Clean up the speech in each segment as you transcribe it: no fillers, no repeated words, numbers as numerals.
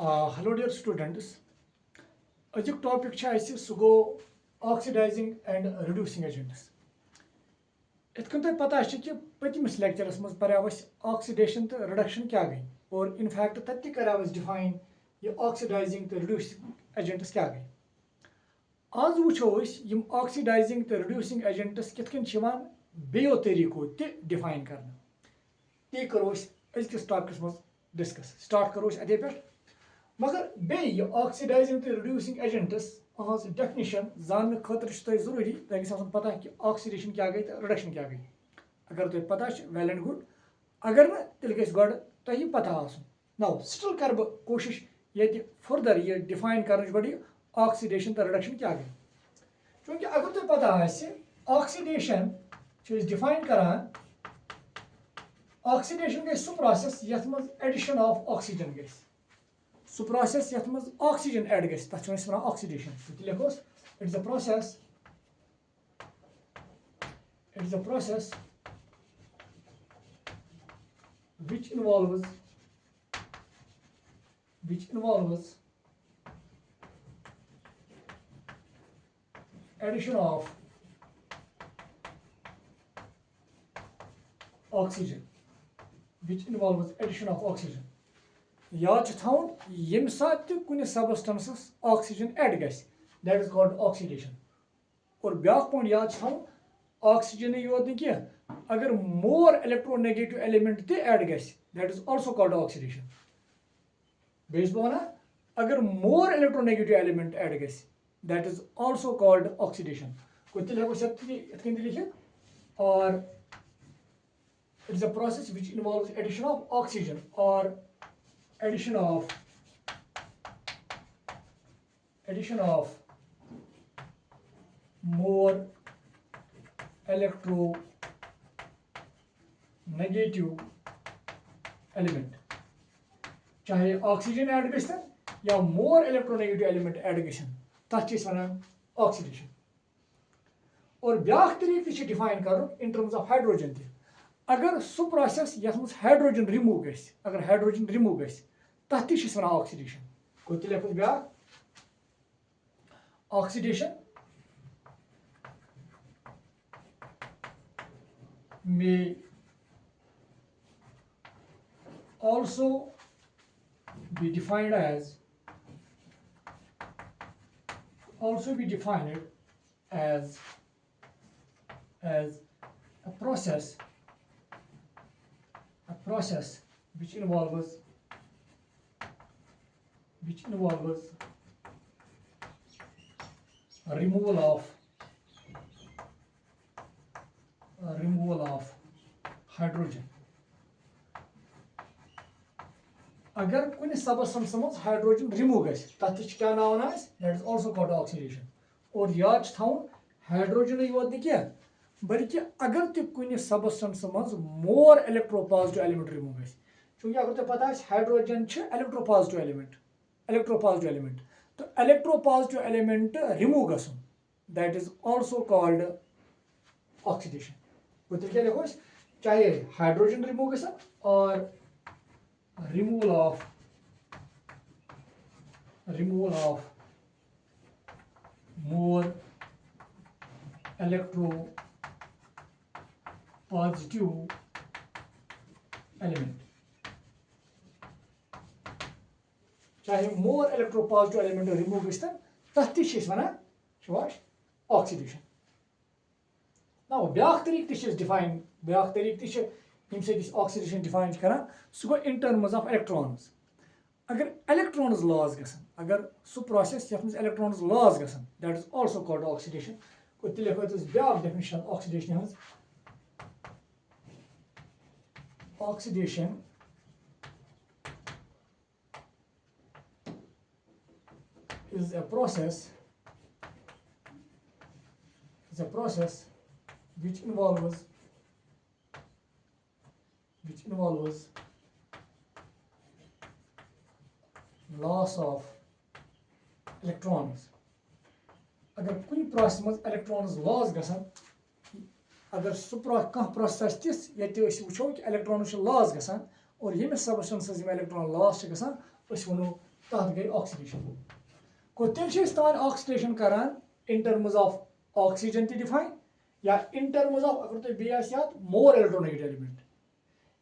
Hello dear students. अजुक topic सह गो oxidising and reducing agents. इत तुम पता कि पतमिस लेक्चरस मज पर्याव ऑक्सीडेशन तो रिडक्शन क्या गई और इनफैक्ट तत कराव डिफाइन ये ऑक्सीडाइजिंग तो रिड्यूसिंग एजेंट्स क्या गई। आज वो यम ऑक्सीडाइजिंग तो रिड्यूसिंग एजेंट्स कितन बेयो तरीको डिफाइन कर ती करो अजकिस टॉपिकस मज डिस्कस स्टार्ट करो अदे पे। मगर बे ऑक्सीडाइजिंग तो रिड्यूसिंग एजेंट्स अहज डेफिनेशन जानने खतर जरूरी तुम पता कि ऑक्सीडेशन क्या गई तो रिडक्शन क्या गई। अगर तुम पता वेल एंड गुड, अगर ना तेल गई पता आसन। नाउ स्टिल कर बह कोशिश ये फर्दर ये डिफाइन कर ऑक्सीडेशन तो रिडक्शन क्या गई। चूंकि अगर तुम पता ऑक्सीडेशन डिफाइन करान, ऑक्सीडेशन गई सह प्रोसेस यथ मज एडिशन ऑफ ऑक्सीजन गई, सह प्रोसेस यथ मज ऑक्सीजन ऐड गई तथ वन ऑक्सीडेशन। तो लिखोस it is a process which involves addition of oxygen, याद थवन यम सात कुछ सबस्टेंसस ऑक्सीजन ऐड गस दैट इज कॉल्ड ऑक्सीडेशन। और ब्याक पॉइंट याद थवन ऑक्सीजन योत न अगर मोर इलेक्ट्रोनेगेटिव एलिमेंट ऐड गस that is also called oxidation. बेस बह अगर मोर इलेक्ट्रोनेगेटिव एलिमेंट ऐड गस that is also called oxidation. हेको लिखित और it is a process which involves addition of oxygen or addition of more electronegative element, चाहे oxygen add gun या more electronegative element add gun तथ वन oxidation. और back तरीक डिफाइन कर इन टर्म्स ऑफ हाइड्रोजन अगर सह प्रोसेस यथ मज हाइड्रोजन रिमूव गस, अगर हाइड्रोजन रिमूव गस तथ वन ऑक्सीडेशन। गो लिखो ब्याक oxidation may also be defined as a process which involves removal of hydrogen। अगर कुछ सबस्टेंस मज हाइड्रोजन रिमूव गस तथ क्या नाव that is also called oxidation. और याद थवन हाइड्रोजन योत न बल्कि अगर तुम सबस्टेंस मज मोर इलेक्ट्रोपॉजिटिव एलिमेंट रिमूव गस, चूंकि अगर तुम पता हाइड्रोजन इलेक्ट्रोपॉजिटिव एलिमेंट तो इलेक्ट्रोपॉजिटिव एलिमेंट रिमूव गसन that is also called oxidation. तो क्या लिखो चाहे हाइड्रोजन रिमूव गसन और removal of more electropositive element, चाहे मोर इलेक्ट्रोपॉजिटिव एलिमेंट रिमूव गन तथ वन ऑक्सीडेशन। ना ब्याक तरीक डिफाइन ऑक्सीडेशन डिफाइन कर सह गो इन टर्म्स ऑफ इलेक्ट्रॉन्स। अगर इलेक्ट्रॉन्स लॉस गसन, अगर सह प्रोसेस यथ मज इलेक्ट्रॉन्स लॉस गसन that is also called oxidation. को लिखो ब्याक definition oxidation is a process which involves loss of electrons। अगर कुछ प्रोसेस मज इलेक्ट्रॉन्स लॉस गसन, अगर सह प्रोसेस तिस ये वो कि इलेक्ट्रॉन लॉस गसान और यमिस सबस्टेंस इलेक्ट्रॉन लॉस गसान वनो तथ गई ऑक्सीडेशन को तेल तान ऑक्सीडेशन करान इन टर्म्स ऑफ ऑक्सीजन ती डिफाइन या इन टर्म्स ऑफ अगर तुम बे मोर इलेक्ट्रोनेगेटिव एलिमेंट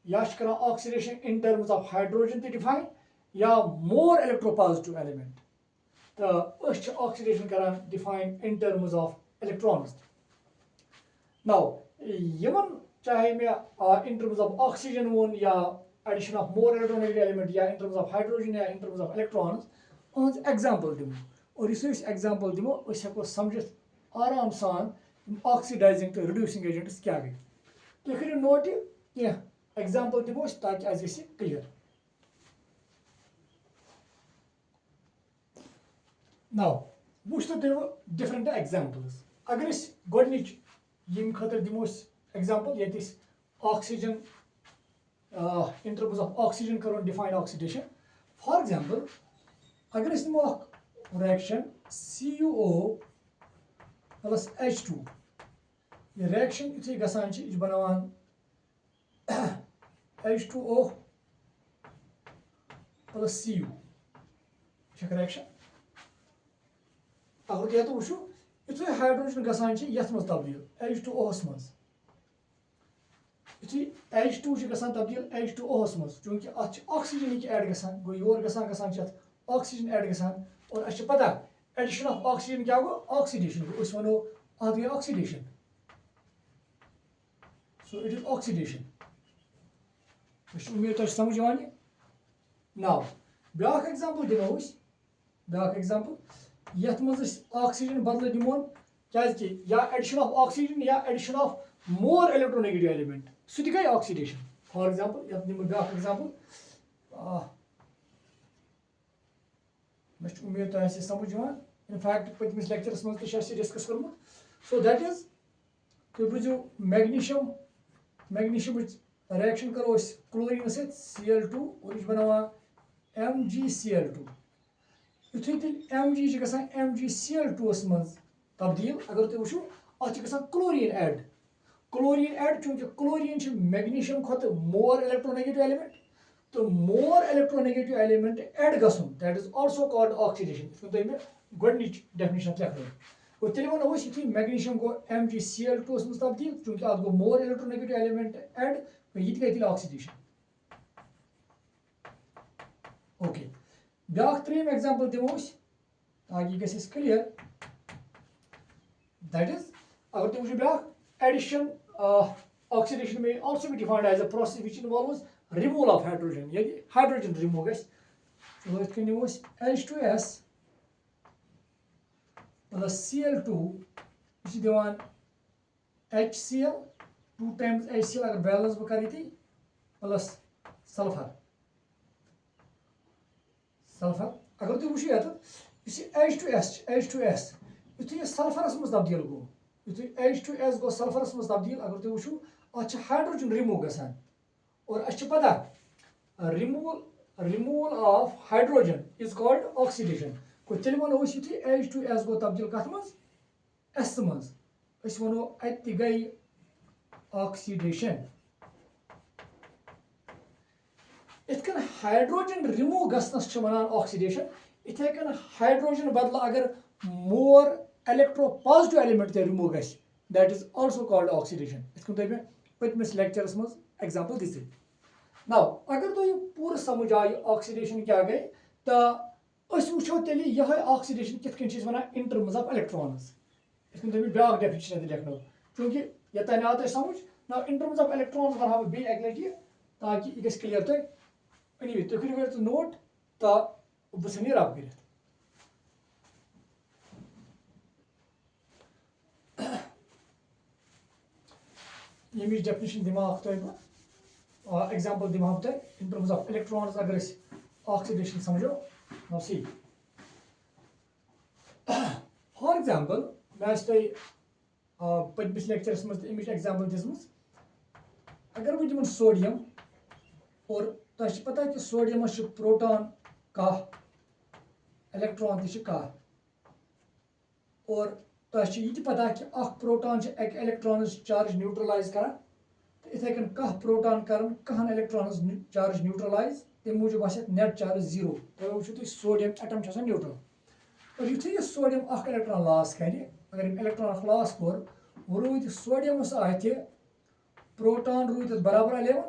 या करान oxidation in terms of hydrogen ती डिफाइन या मोर इलेक्ट्रोपॉजिटिव एलिमेंट तो ऑक्सीडेशन करान define in terms of electrons now यमन चाहे मैं इन टर्म्स ऑफ ऑक्सीजन वोन या addition of more electronegative element या इन टर्म्स ऑफ हाइड्रोजन या इन टर्म्स ऑफ इलेक्ट्रॉन्स अहज एग्जांपल दिमो और इस एग्जांपल दिमो अस हेको समझित आराम सान ऑक्सीडाइजिंग तो रिड्यूसिंग एजेंट्स क्या गई तो करियो नोट क्या एग्जांपल दिमो ताकि आज गई क्लियर नाउ वुच तो डिफरेंट एग्जांपल्स अगर इस गोडनिच यम खतर दिमो एग्जांपल ये oxygen in terms of oxygen करो define oxidation for example अगर इस दिमो reaction CuO plus H2 ये reaction इतनी गसान ची बनावान H2O plus Cu check reaction अगर ये तो वुशु इतनी हाइड्रोजन गसान ची यथ मज तब्दील H2O मज H2 गसान तब्दील H2O मज चूंकि ऑक्सीजन ऐड गसान गो योर गसान ऑक्सीजन ऐड गसान और अच्छे पता एडिशन ऑफ ऑक्सीजन क्या गो ऑक्सीडेशन गो उस वनो अत गई oxidation so it is oxidation उम्मीद तो समझ यहां नाउ ब्याक एग्जांपल दिनो ब्याक एग्जांपल यथ मज ऑक्सीजन बदल दिमोन क्या या एडिशन ऑफ ऑक्सीजन या addition of more electronegative element so गई ऑक्सीडेशन फॉर एग्जांपल यथ दिमो ब्याक एग्जांपल मैं उम्मीद तो समझ इनफैक्ट पतमिस लेक्चरस मज डिस्कस कर्मुत सो दैट इज तुम बुझो मैग्नीशियम रिएक्शन करो क्लोरीन Cl2 और यह बनावा MgCl2 युथी तेल Mg गसान MgCl2 मज तब्दील अगर तुम वो अत गसान क्लोरीन ऐड चूंकि क्लोरीन मैग्नीशियम खत मोर इलेक्ट्रोनेगेटिव एलिमेंट तो मोर इलेक्ट्रोनेगेटिव एलिमेंट ऐड गसन that is also called oxidation तो मैं गोडनिच डेफिनेशन लिखो और तेल वो ये मैग्नीशियम गो MgCl2 मज तब्दील चूंकि अत गो मोर इलेक्ट्रोनेगेटिव एलिमेंट ऐड तो ये गई ऑक्सीडेशन ओके ब्याक त्रीम एग्जांपल दिमो ताकि गस क्लियर दैट इज अगर तुम वो ब्याक एडिशन ऑक्सीडेशन में also be defined as a process which involves removal of hydrogen यदि हाइड्रोजन रिमूव गस तो it can use H2S plus Cl2 इस दिवान HCl 2 times HCl अगर बैलेंस बह कर प्लस सल्फर अगर तुम वो H2S यु सल्फरस मज तब्दील गो यु H2S गो सल्फरस मज तब्दील अगर तुम वो अत हाइड्रोजन रिमूव गसान और अच्छे पता removal of hydrogen is called oxidation को तेल वो H2S गो तब्दील कत मज S मज वो अत गई ऑक्सीडेशन इतकन हाइड्रोजन रिमूव गसनस वनान ऑक्सीडेशन इथे कन हाइड्रोजन बदल अगर मोर इलेक्ट्रोपॉजिटिव एलिमेंट ते रिमूव गस that is also called oxidation इतकन तो मैं पतमिस लेक्चरस मज एग्जांपल दिस नाउ अगर तो ये पूरा समझ आय ऑक्सीडेशन क्या गई तो वो तेल यह ऑक्सीडेशन कित वनान इन टर्म्स ऑफ इलेक्ट्रॉन्स इतकन तो ब्याक डेफिनेशन लिखनो चूंकि ये तन आत समझ ना इन टर्म्स ऑफ इलेक्ट्रॉन्स वन बे एक लटि ताकि यह गस क्लियर तुम anyway तुम करो नोट तो बह सन रब कर यमिच डेफिनेशन दिमा तुम एग्जांपल दिमा तुम इन टर्म्स ऑफ इलेक्ट्रॉन्स अगर ऑक्सीडेशन समझो नाउ सी फॉर एग्जांपल मैं तुम पतमिस लेक्चरस मज अमिच एग्जांपल दिसम अगर बह दिमन सोडियम और तुम पता कि सोडियमस प्रोटॉन कह इलेक्ट्रॉन कह और तुम पता कि प्रोटॉन एक इलेक्ट्रॉन चार्ज न्यूट्रलाइज कर इथे कन कह प्रोटॉन करन कहन इलेक्ट्रॉन चार्ज न्यूट्रलाइज तम मूजूब आसे नेट चार्ज जीरो तो वो तुम सोडियम एटम छे न्यूट्रल और युथे यह सोडियम अख इलेक्ट्रॉन लॉस कर अगर इलेक्ट्रॉन अख लॉस कोर वो रूद सोडियमस अत प्रोटॉन रूद बराबर 11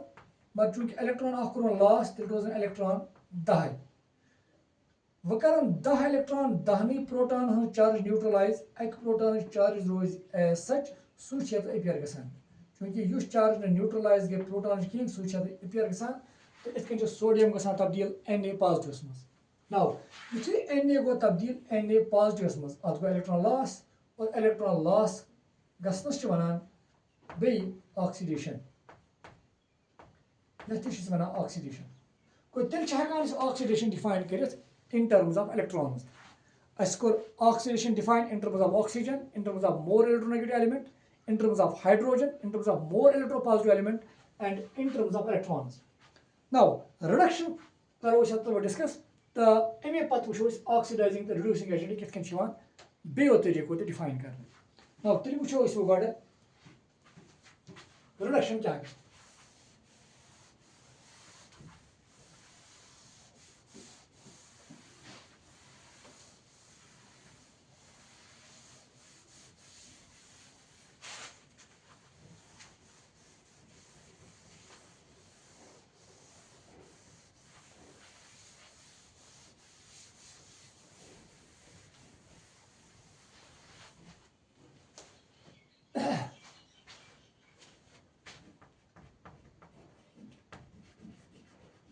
मगर चूंकि इलेक्ट्रॉन अख कोर लॉस तेल रोजन इलेक्ट्रॉन 10 वो कर 10 इलेक्ट्रॉन 10 प्रोटॉन हन चार्ज न्यूट्रलाइज अक प्रोटॉन चार्ज रोज एज सच सह अपियर गसान क्योंकि युस चार्ज ने न्यूट्रलाइज गए प्रोटॉन कहें सह अपियर गसान तो इतन सोडियम गसान तब्दील Na पॉजिटिवस मज नाउ युथे Na गो तब्दील Na पॉजिटिवस मज अत गो इलेक्ट्रॉन लॉस और इलेक्ट्रॉन लॉस गसनस वनान बे ऑक्सीडेशन यह वनान ऑक्सीडेशन को तेल हेकान ऑक्सीडेशन डिफाइन कर in terms of electrons. As score oxidation defined in terms of oxygen, in terms of more electronegative element, in terms of hydrogen, in terms of more electropositive element, and in terms of electrons. Now, reduction we discuss the oxidizing the reducing agent kith kan chivan beyo tariko te define karna. Now, tili wucho is goda reduction kya hai.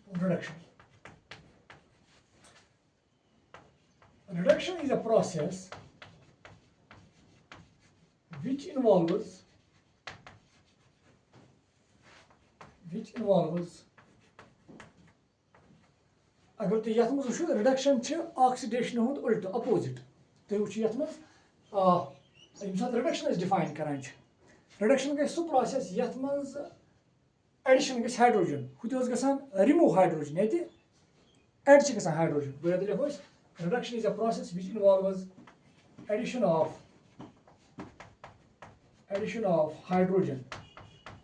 Reduction. Reduction is a process which involves अगर तुम यथ मज वो reduction oxidation हुंद उल्ट opposite तुम वो यथ मज रिडक्शन डिफाइन करान रिडक्शन गई सह प्रोसेस यथ मज एडिशन गई हाइड्रोजन हुत गसान रिमूव हाइड्रोजन ये एड गसान हाइड्रोजन गो लिखो reduction is a process which involves addition of hydrogen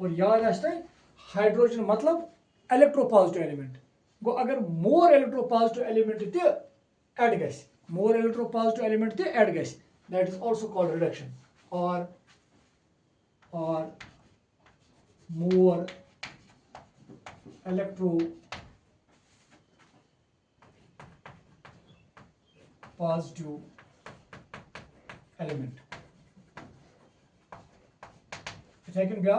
और याद आए हाइड्रोजन मतलब इलेक्ट्रोपॉजिटिव एलिमेंट गो अगर मोर इलेक्ट्रोपॉजिटिव एलिमेंट ते ऐड गस मोर इलेक्ट्रोपॉजिटिव एलिमेंट ते ऐड गस that is also called reduction और more electropositive element. If I can be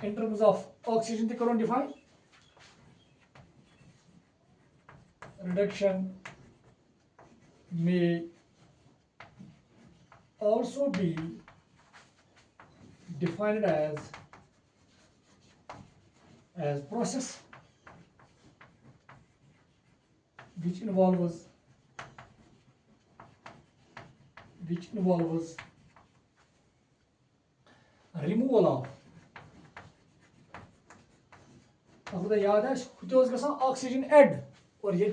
in terms of oxygen the current define reduction may also be defined as process which involves removal of अगर याद है oxygen add और ये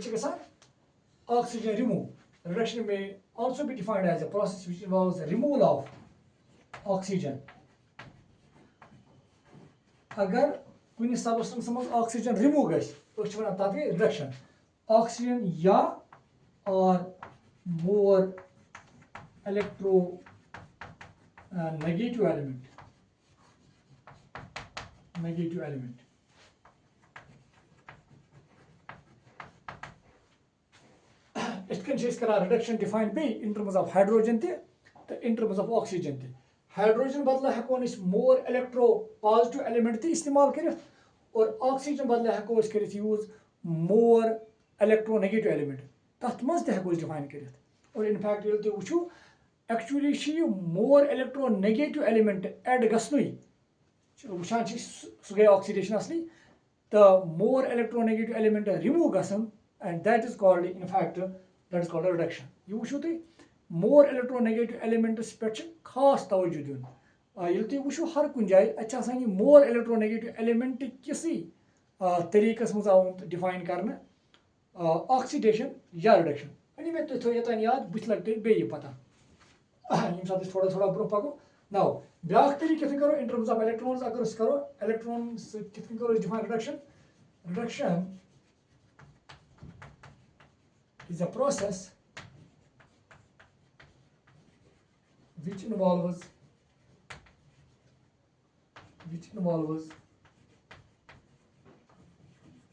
oxygen remove reduction में also be defined as a process which involves removal of oxygen अगर कुछ substance मज oxygen remove गई तथ गई रिडक्शन ऑक्सीजन या और more electronegative element reduction define बे इन टर्म्स ऑफ हाइड्रोजन तो in terms of oxygen hydrogen बदल हेकोन मोर इलेक्ट्रो पॉजिटिव एलिमेंट इस्तेमाल कर और ऑक्सीजन बदल हेको कर use more electronegative element तथ मज हेको डिफाइन कर और इनफैक्ट ये तुम वो actually more electronegative element add गसन वुचान सह गई ऑक्सीडेशन असली तो more electronegative element remove गसन and that is called in fact that is called reduction यह वो तुम मोर इलेक्ट्रो नेगेटिव एलिमेंट्स पे खास तवज्जो दिन ये तुम वो हर कुछ जाए अ मोर इलेक्ट्रो नेगेटिव एलिमेंट किसी तरीकस मज आमुत डिफाइन कर ऑक्सीडेशन या रिडक्शन मे तुम थो याद बुथ लग बे पता ये थोड़ा थोड़ा ब्रो पको नाउ ब्याक तरीके कितने करो इन टर्म्स ऑफ इलेक्ट्रॉन्स अगर उस करो इलेक्ट्रॉन्स कितने करो define reduction is a process which involves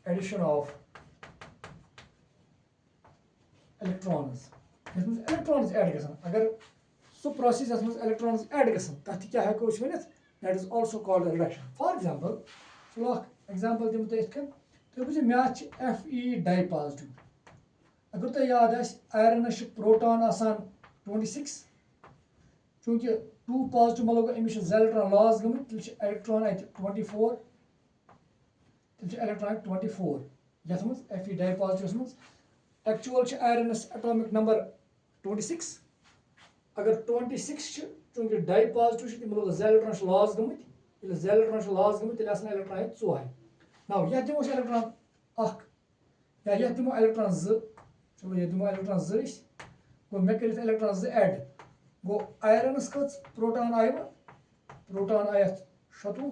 addition of electrons. This means electrons add गसन अगर सो process yes means electrons add गसन तथ क्या हेको अस Vanit that is also called a reduction. For example चलो example दिम त इथकन तो बुझ म्याच Fe dipositive अगर तो याद आयरन प्रोटॉन आसान 26 चूंकि 2 पॉजिटिव मतलब अमिश इलेक्ट्रॉन लॉस गम इलेक्ट्रॉन अत 24 तिल इलेक्ट्रॉन 24 यथ मज Fe डाइपॉजिटिव मज एक्चुअल आयरनस एटॉमिक नंबर 26 अगर 26 चूंकि डाइपॉजिटिव तिम लोग इलेक्ट्रॉन लॉस गम इलेक्ट्रॉन लॉस गम तिल आसन इलेक्ट्रॉन 4 नाउ यह दिमो इलेक्ट्रॉन 1 या यह दिमो इलेक्ट्रॉन 2 चलो ये दिमो इलेक्ट्रॉन 2 गो मे कर इलेक्ट्रॉन 2 ऐड गो आयरनस कच प्रोटॉन आय प्रोटॉन आयत 27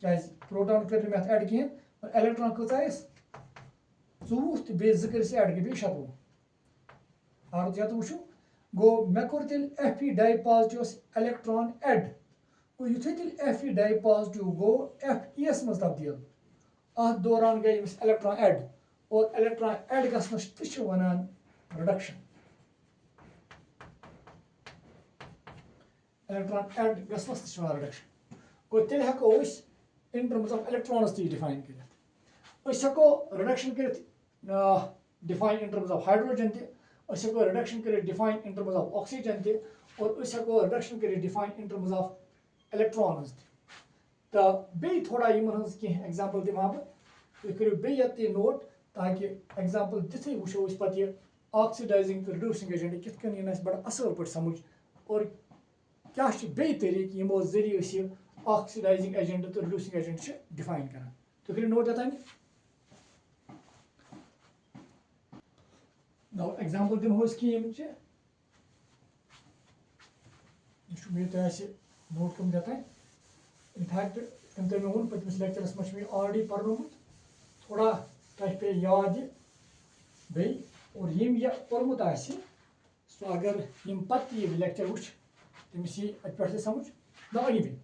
क्या प्रोटॉन कर मे ऐड कहीं और इलेक्ट्रॉन कच आयस 24 तो बे 2 कर ऐड गई 27 और या तो वुचु गो मे कोर तिल Fe डाइपॉजिटिव इलेक्ट्रॉन ऐड गो युथे तिल Fe डाइपॉजिटिव गो Fe मज तब्दील अत दौरान गई इलेक्ट्रॉन ऐड और इलेक्ट्रॉन ऐड गसनस तश वनान रिडक्शन इलेक्ट्रॉन ऐड गसनस तश वनान रिडक्शन गो तेल हेको इन टर्म्स ऑफ इलेक्ट्रॉन्स ती डिफाइन करित अस हेको रिडक्शन करित define in terms of hydrogen ती अस हेको रिडक्शन करित define in terms of oxygen ती और अस हेको रिडक्शन करित define in terms of electrons ती तो बे थोड़ा यमन हंस के एग्जांपल दिमा बे करियो बे यत नोट ताकि एग्जांपल दिथे वुशो इस पत ये ऑक्सीडाइजिंग रिड्यूसिंग एजेंट कित कन यन बड़ असल पट समझ और क्या बे तरीक यमो जरिए ये ऑक्सीडाइजिंग एजेंट तो रिड्यूसिंग एजेंट डिफाइन कर तो करियो नोट यतान नाउ एग्जांपल दिमो इस की यम मे तो नोट कम यतान इनफैक्ट तम मे वो पतमिस लेक्चरस मे ऑलरेडी पर्नोमुत थोड़ा तह पे याद बे और यम यह पोर्मुत सो अगर यम पत यह लेक्चर वुच तमिस यी अत पे समझ ना अनी बे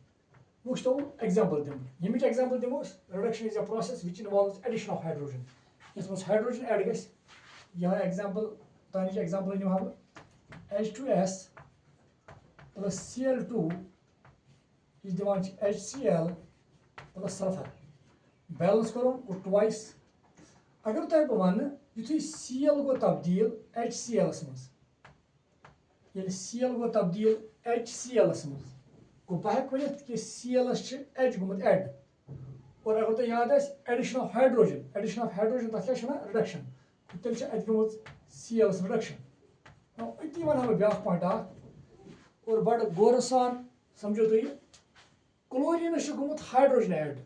वुच तो एग्जांपल दिम यमिच एग्जांपल दिमो reduction is a process which involves addition of hydrogen इस मस हाइड्रोजन ऐड गस यह एग्जांपल तानिच एग्जांपल निम हम H2S plus Cl2 इस दिवान HCl plus सल्फर बैलेंस करो गो ट्वाइस अगर तह बह वन युथु Cl गो तब्दील HCl मज ये Cl गो तब्दील HCl मज गो बह वन कि Cl H गुमुत ऐड और अगर तह याद एडिशन ऑफ हाइड्रोजन तथ क्या रिडक्शन तेल गुमुत Cl रिडक्शन अति वन हम ब्या पॉइंट और बड़ गौर सान समझो तुम क्लोरीन गुमुत हाइड्रोजन ऐड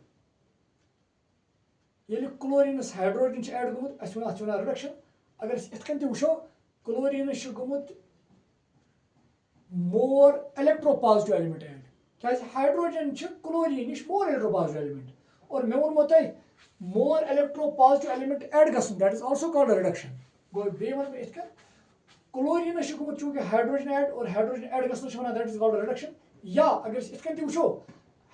ये क्लोरीनस हाइड्रोजन ऐड गुमुत अत रिडक्शन अगर इतकन तु वो क्लोरीन गुमुत मोर इलेक्ट्रोपॉजिटिव एलिमेंट ऐड क्या हाइड्रोजन क्लोरीन नश मोर इलेक्ट्रोपॉजिटिव एलिमेंट और मे वो तह मोर इलेक्ट्रोपॉजिटिव एलिमेंट ऐड गसन that is also called reduction गो बे वन इतकन क्लोरीन गुमुत चूंकि हाइड्रोजन ऐड और हाइड्रोजन ऐड गसन वन दैट इज कॉल्ड रिडक्शन या अगर इतकन तु वो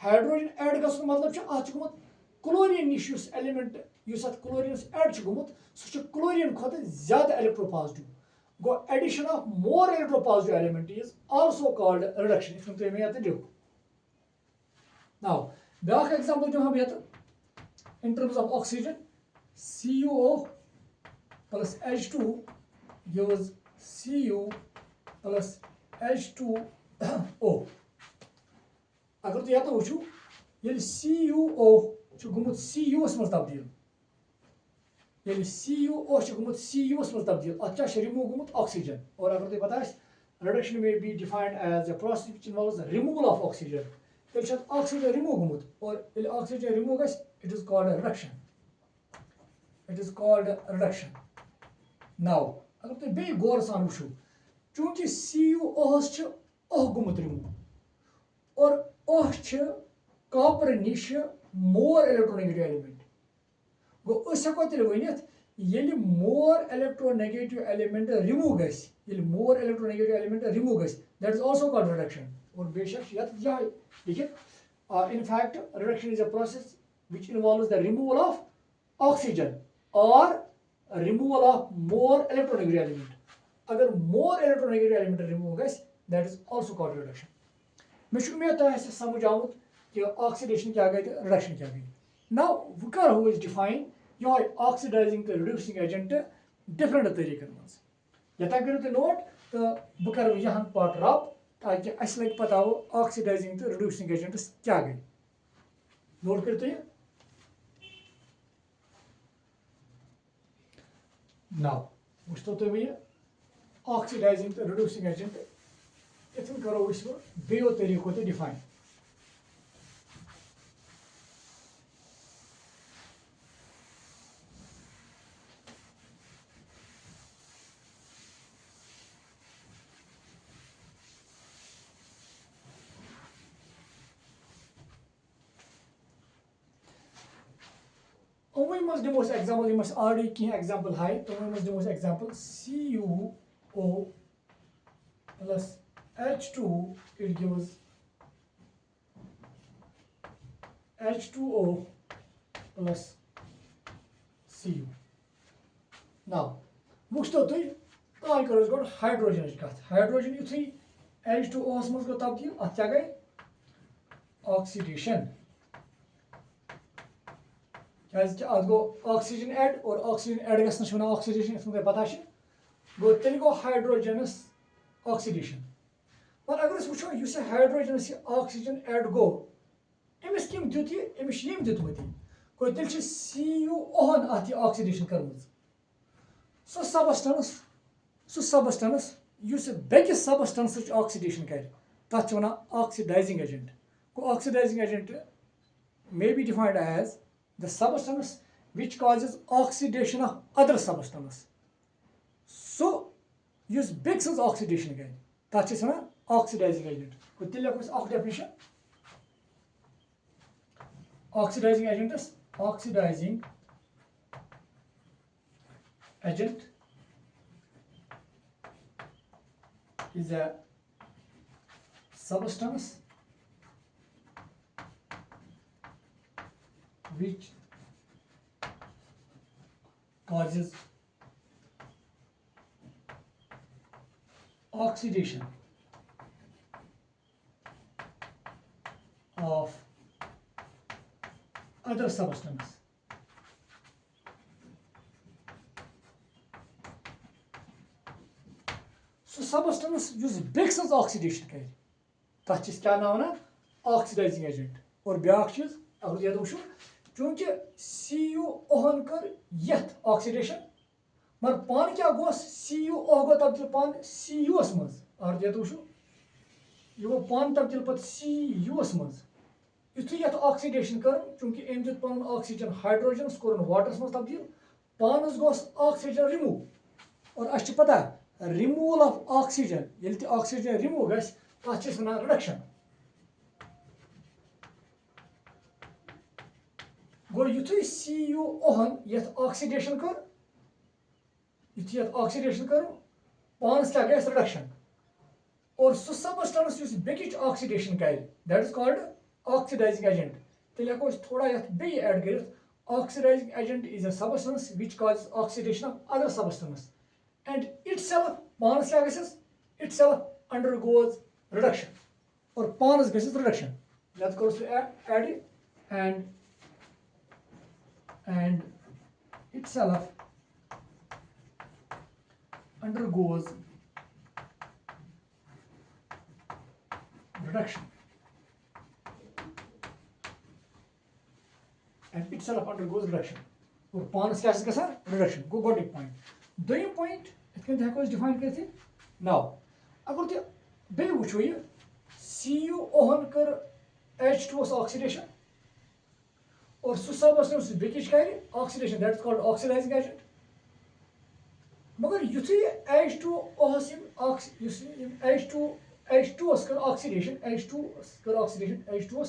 हाइड्रोजन ऐड गसन मतलब अत गुमुत क्लोरीन नश एलिमेंट क्लोरीनस ऐड गुमुत सह क्लोरीन खुद ज्यादा इलेक्ट्रोपॉजिटिव गो addition of more electropositive element is also called reduction इस तुम मे ये लिख नाउ ब्या एग्जांपल दिम हम ये इन terms of oxygen CuO plus H2 gives Cu plus H2O अगर तो ये वो ये CuO गुमुत Cu मज तब्दील ये CuO गुमुत Cu मज तब्दील अत क्या रिमूव गुमुत ऑक्सीजन और अगर तुम पता reduction may be defined as a process which involves removal of oxygen तेल ऑक्सीजन रिमूव गुमुत और ये ऑक्सीजन रिमूव गस it is called reduction now अगर तुम बे गौर सान वो चूंकि CuO गुमुत रिमूव और ओह कॉपर निश मोर इलेक्ट्रोनेगेटिव एलिमेंट गो हको तेल वनित ये मोर इलेक्ट्रोनेगेटिव एलिमेंट रिमूव गि मोर इलेक्ट्रोनेगेटिव एलिमेंट रिमूव गि that is also called reduction और बेशक यह लिखित in fact reduction is a process which involves the removal of oxygen or removal of more electronegative element अगर more electronegative element remove Gus that is also called reduction मैं उम्मीद तो ऐसे समझ आउट कि oxidation क्या गई reduction क्या गई now Walker who is define यह oxidizing तो reducing agent different तरीक़न मज यता करू तो नोट तो बह कर यहाँ पार्ट ड्रॉप ताकि अस लग पता हो ऑक्सीडाइजिंग तो रिड्यूसिंग एजेंट्स क्या गई नोट करते हैं नाउ वुचतो तो ये ऑक्सीडाइजिंग तो रिड्यूसिंग एजेंट इतन करो वुचो बेयो तरीको तो डिफाइन मज दिमो एग्जाम्पल यम ऑलरेडी कह एग्जाम्पल हाई तमो मज दिमो example CuO plus H2 it gives H2O plus Cu now वुचतो तुम ताल करो गो हाइड्रोजन कत हाइड्रोजन युथी H2O मज गो तब्दील अत क्या गई ऑक्सीडेशन अत गो ऑक्सीजन ऐड और ऑक्सीजन ऐड गस ऑक्सीडेशन तुम पता गो तेल गो हाइड्रोजनस ऑक्सीडेशन पर अगर वो इस हाइड्रोजनस ऑक्सीजन ऐड गो अमिस कम दुत अमिस यम दुतमुत गो तेल CuO अत ऑक्सीडेशन कर्म सो सबस्टेंस उस बेकिस सबस्टेंस ऑक्सीडेशन कर तथ वन ऑक्सीडाइजिंग एजेंट गो oxidising agent may be defined as the substance which causes oxidation of other substance so use big sense oxidation again that is an oxidizing agent ko tell us ox definition oxidizing agent is oxidizing agent is a substance which causes oxidation of other substance so substance use big sense oxidation कर तथ क्या नाम oxidising agent और back चीज अगर ये वो चूंकि CuO कर यथ ऑक्सीडेशन मगर पान क्या गो CuO गो तब्दील पान Cu मज और ये वो यह गो पान तब्दील पे Cu मज युथु यथ ऑक्सीडेशन कर चूंकि अम दित पन ऑक्सीजन हाइड्रोजन कोर वाटरस मज तब्दील पानस गोस ऑक्सीजन रिमूव और अस पता रिमूवल ऑफ ऑक्सीजन ये ऑक्सीजन रिमूव गस तथ वन रिडक्शन गो युथु CuO यथ ऑक्सीडेशन कर युथ यथ ऑक्सीडेशन कर पानस क्या गया रिडक्शन और सह सबस्टेंस युस बेकिच ऑक्सीडेशन कर that is called oxidising agent तेल हको थोड़ा यथ बे ऐड कर oxidising agent is a substance which causes oxidation of other substance and itself पानस क्या गसस इटसेल्फ अंडरगोज रिडक्शन और पानस गसस reduction let's go to add and itself undergoes reduction and itself undergoes reduction और पानस क्या गसान रिडक्शन गो गोडिक point दोयम point इतकन हेको define करते now अगर तो बे वुचो ये CuO कर H2O ऑक्सीडेशन और सह सबस्टेंस बेकिश कर oxidation that is called oxidising agent मगर युथु H2O H2 H2 कर ऑक्सीडेशन H2 कर ऑक्सीडेशन H2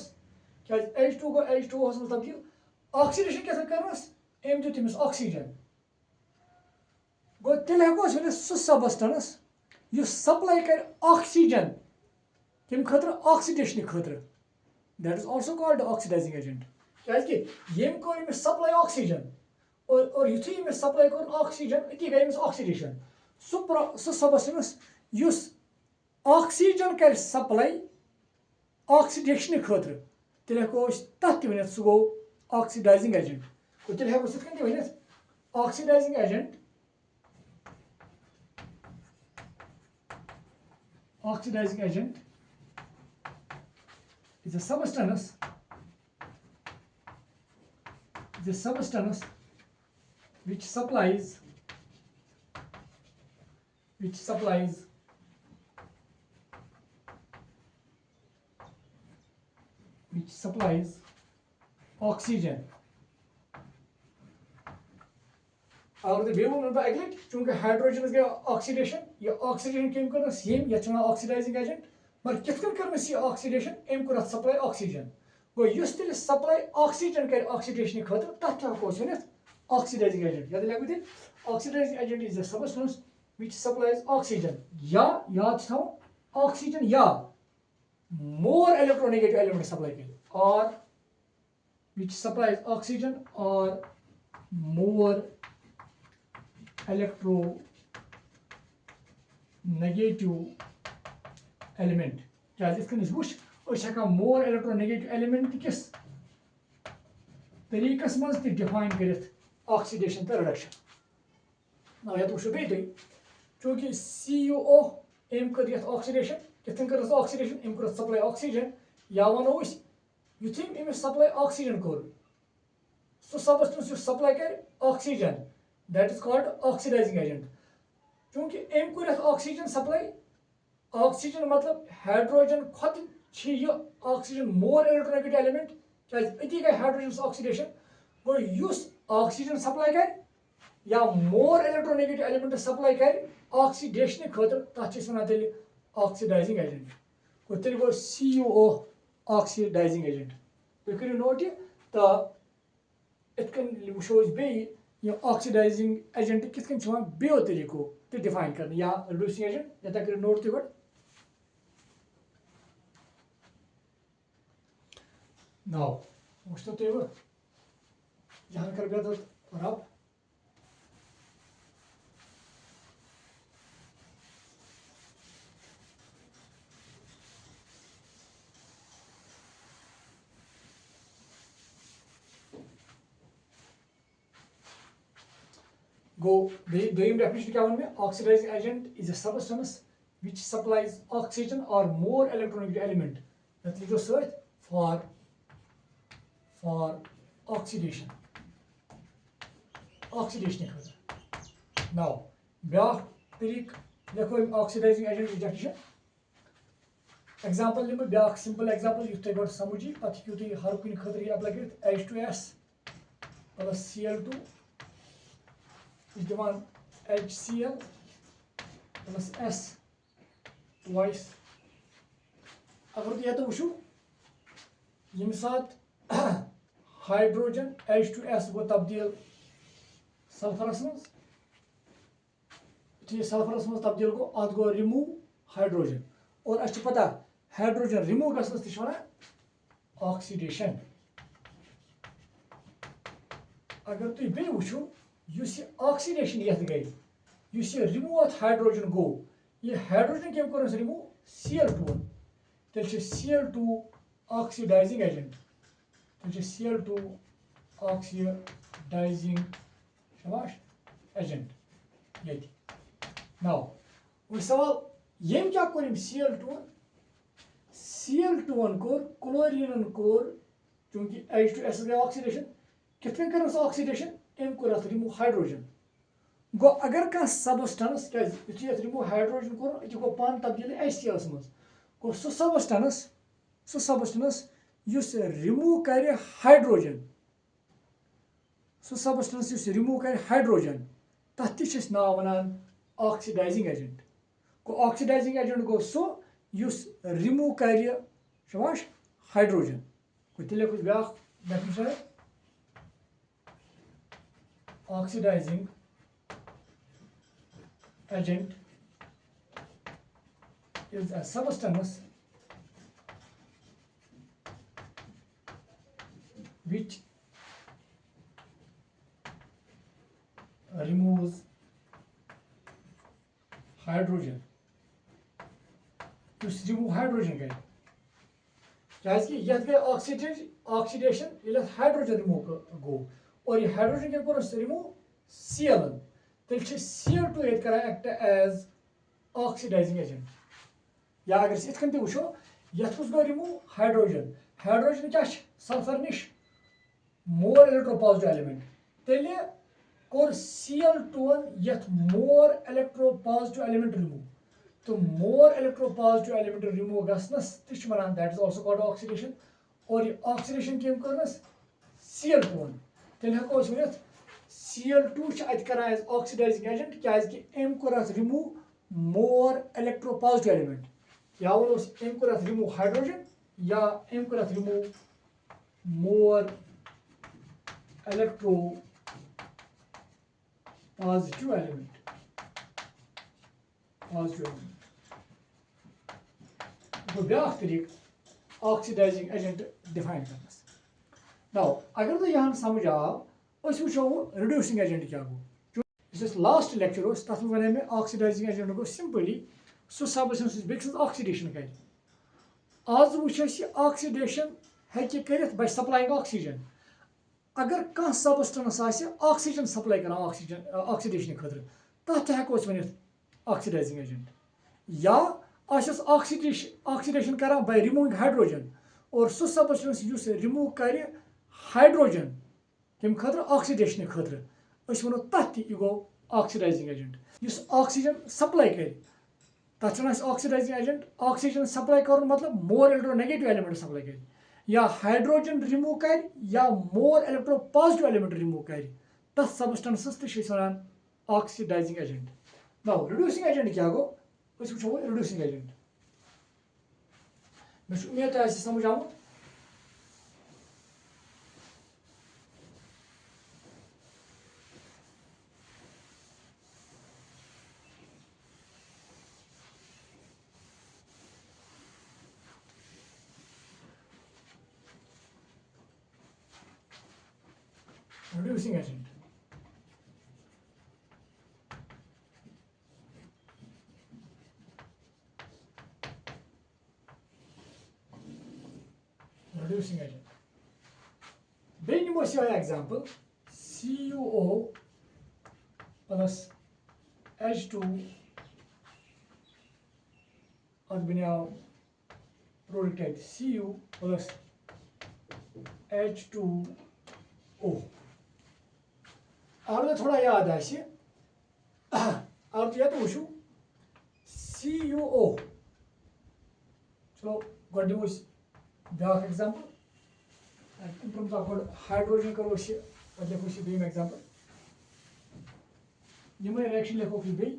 क्या H2 गो H2 मज तब्दील ऑक्सीडेशन क्या करनस एम दित तमिस ऑक्सीजन गो तेल हेको वन सह सबस्टेंस युस सप्लाई कर ऑक्सीजन तम खतर ऑक्सीडेशन खतर that is also called oxidising agent क्या यम कर सप्लाई ऑक्सीजन और युथु यम सप्लाई कर ऑक्सीजन अति गई ऑक्सीडेशन सह सबस्टेंस युस ऑक्सीजन कर सप्लाई ऑक्सीडेशन खतर तेल हेको तथ वन सह गो ऑक्सीडाइजिंग एजेंट तो तेल हेको इत वन oxidising agent oxidizing agent is a substance which supplies oxygen और बे वो अगले चूंकि हाइड्रोजन गई ऑक्सीडेशन ये ऑक्सीडेशन कम कर ये ऑक्सीडाइजिंग एजेंट मगर कित कर ऑक्सीडेशन अम कर सप्लाई ऑक्सीजन गो युस तेल सप्लाई ऑक्सीजन कर ऑक्सीडेशन खतर तथ हेको वन ऑक्सीडाइजिंग एजेंट याद लगे oxidizing agent is the substance which supplies oxygen या याद थो ऑक्सीजन या मोर इलेक्ट्रोनेगेटिव एलिमेंट सप्लाई कर और व्हिच सप्लाइज ऑक्सीजन और मोर electronegative element क्या वो मोर इलेक्ट्रोनेगेटिव एलिमेंट किस तरीकस मज डिफाइन कर ऑक्सीडेशन तो रिडक्शन ना ये वो बे चूंकि CuO अम कर ऑक्सीडेशन कितन कर ऑक्सीडेशन अम कर सप्लाई ऑक्सीजन या वनो युथु अमिस सप्लाई ऑक्सीजन कोर सह सबस्टेंस सप्लाई कर oxygen that is called oxidizing agent चूंकि अम कर ऑक्सीजन सप्लाई ऑक्सीजन मतलब हाइड्रोजन खुद ऑक्सीजन मोर इलेक्ट्रोनेगेटिव एलिमेंट क्या अति गई हाइड्रोजन ऑक्सीडेशन गो युस ऑक्सीजन सप्लाई कर या मोर इलेक्ट्रोनेगेटिव एलिमेंट सप्लाई कर ऑक्सीडेशन खतर तथ वन तेल ऑक्सीडाइजिंग एजेंट गो तेल गो CuO ऑक्सीडाइजिंग एजेंट तुम करो नोट तो इतकन वो बे ये ऑक्सीडाइजिंग एजेंट कितन बेो तरीको तो डिफाइन कर या रिड्यूसिंग एजेंट यथा कर नोट तुम नाउ वो तुम यहाँ कर रब गो दोयम डेफिनेशन क्या में oxidizing agent is a substance which supplies oxygen और मोर इलेक्ट्रोनेगेटिव एलिमेंट that लिखो सत फॉर ऑक्सीडेशन खतर नाउ ब्या तरीक लिखो ऑक्सीडाइजिंग एजेंट की डेफिनेशन एग्जांपल लिखो ब्या सिंपल एग्जांपल युथ तुम गो समझी पत हेकू तुम हर कुछ खतर ये अप्लाई कर H2S plus Cl2 is divan HCl plus S twice अगर तुम ये वो यम सात हाइड्रोजन H2S गो तब्दील सल्फरस मज यह सल्फरस मज तब्दील गो अत गो रिमूव हाइड्रोजन और अस पता हाइड्रोजन रिमूव गसनस ती वन ऑक्सीडेशन अगर तुम बे वो ऑक्सीडेशन ये गई रिमूव अत हाइड्रोजन गो ये हाइड्रोजन कम कर रिमूव Cl2 तेल Cl2 ऑक्सीडाइजिंग एजेंट तेल Cl2 ऑक्सीडाइजिंग शाबाश एजेंट ये नाउ वो सवाल यम क्या कर Cl2 कोर क्लोरीन कोर चूंकि H2S गई ऑक्सीडेशन कितन कर ऑक्सीडेशन अम कोर रिमूव हाइड्रोजन गो अगर कह सबस्टेंस क्या रिमूव हाइड्रोजन कोर यह गो पान तब्दील HCl मज गो सह सबस्टेंस रिमूव कर हाइड्रोजन सह सबस्टेंस रिमूव कर हाइड्रोजन तथ नाव वन ऑक्सीडाइजिंग एजेंट गो ऑक्सीडाइजिंग एजेंट गो सह युस रिमूव कर शबाश हाइड्रोजन तेल कुछ ब्या डेफिनेशन है oxidizing agent is a substance which removes hydrogen to remove hydrogen गए क्योंकि यह गए ऑक्सीडेशन ये हाइड्रोजन रिमूव गो और ये हाइड्रोजन क्या कर रिमूव Cl तेल Cl2 ये कर एक्ट एज ऑक्सीडाइजिंग एजेंट या अगर इत कन वो यथ गो रिमूव हाइड्रोजन हाइड्रोजन क्या सल्फर निश मोर इलेक्ट्रोपॉजिटिव एलिमेंट तेल कोर Cl2 यथ मोर इलेक्ट्रोपॉजिटिव एलिमेंट रिमूव तो मोर इलेक्ट्रोपॉजिटिव एलिमेंट रिमूव गसनस तह वन that is also called oxidation और ये ऑक्सीडेशन कम करनस Cl2 तेल हेको वन Cl2 अत कर एज ऑक्सीडाइजिंग एजेंट क्या एम कोर रिमूव मोर इलेक्ट्रोपॉजिटिव एलिमेंट या वो एम कोर रिमूव हाइड्रोजन या एम कोर remove more electropositive element गो ब्या तरीक ऑक्सीडाइजिंग एजेंट डिफाइन करनस नाउ अगर तो यहाँ समझ आव वो रिड्यूसिंग एजेंट क्या गो जो लास्ट लेक्चर तथ वन मे ऑक्सीडाइजिंग एजेंट गो सिंपली सो सबस्टेंस बेस ऑक्सीडेशन कर आज वो ऑक्सीडेशन हेकि कर बाय सप्लाइंग ऑक्सीजन अगर कह सबस्टेंस ऑक्सीजन सप्लाई कर ऑक्सीडेशन खतर तथ हेको वन ऑक्सीडाइजिंग एजेंट या ऑक्सीडेशन कर बाय रिमूविंग हाइड्रोजन और सो सबस्टेंस युस रिमूव कर हाइड्रोजन कम खतर ऑक्सीडेशन खतर वनो तथ यह गो ऑक्सीडाइजिंग एजेंट युस ऑक्सीजन सप्लाई कर तथ ऑक्सीडाइजिंग एजेंट ऑक्सीजन सप्लाई कर मतलब मोर इलेक्ट्रोनेगेटिव एलिमेंट सप्लाई कर या हाइड्रोजन रिमूव कर या more electropositive element remove कर तथ सबस्टेंस वन oxidising agent now reducing agent क्या गो वो रिड्यूसिंग एजेंट मे उम्मीद है समझ आमुत reducing agent बेन निमो एग्जांपल CuO plus H2 और बनाओ प्रोडक्ट Cu plus H2O और थोड़ा याद और तो वो CuO चलो गो दिमो ब्या एग्जांपल हाइड्रोजन करो लिखो बेम एग्जांपल यमे रिएक्शन लिखो बे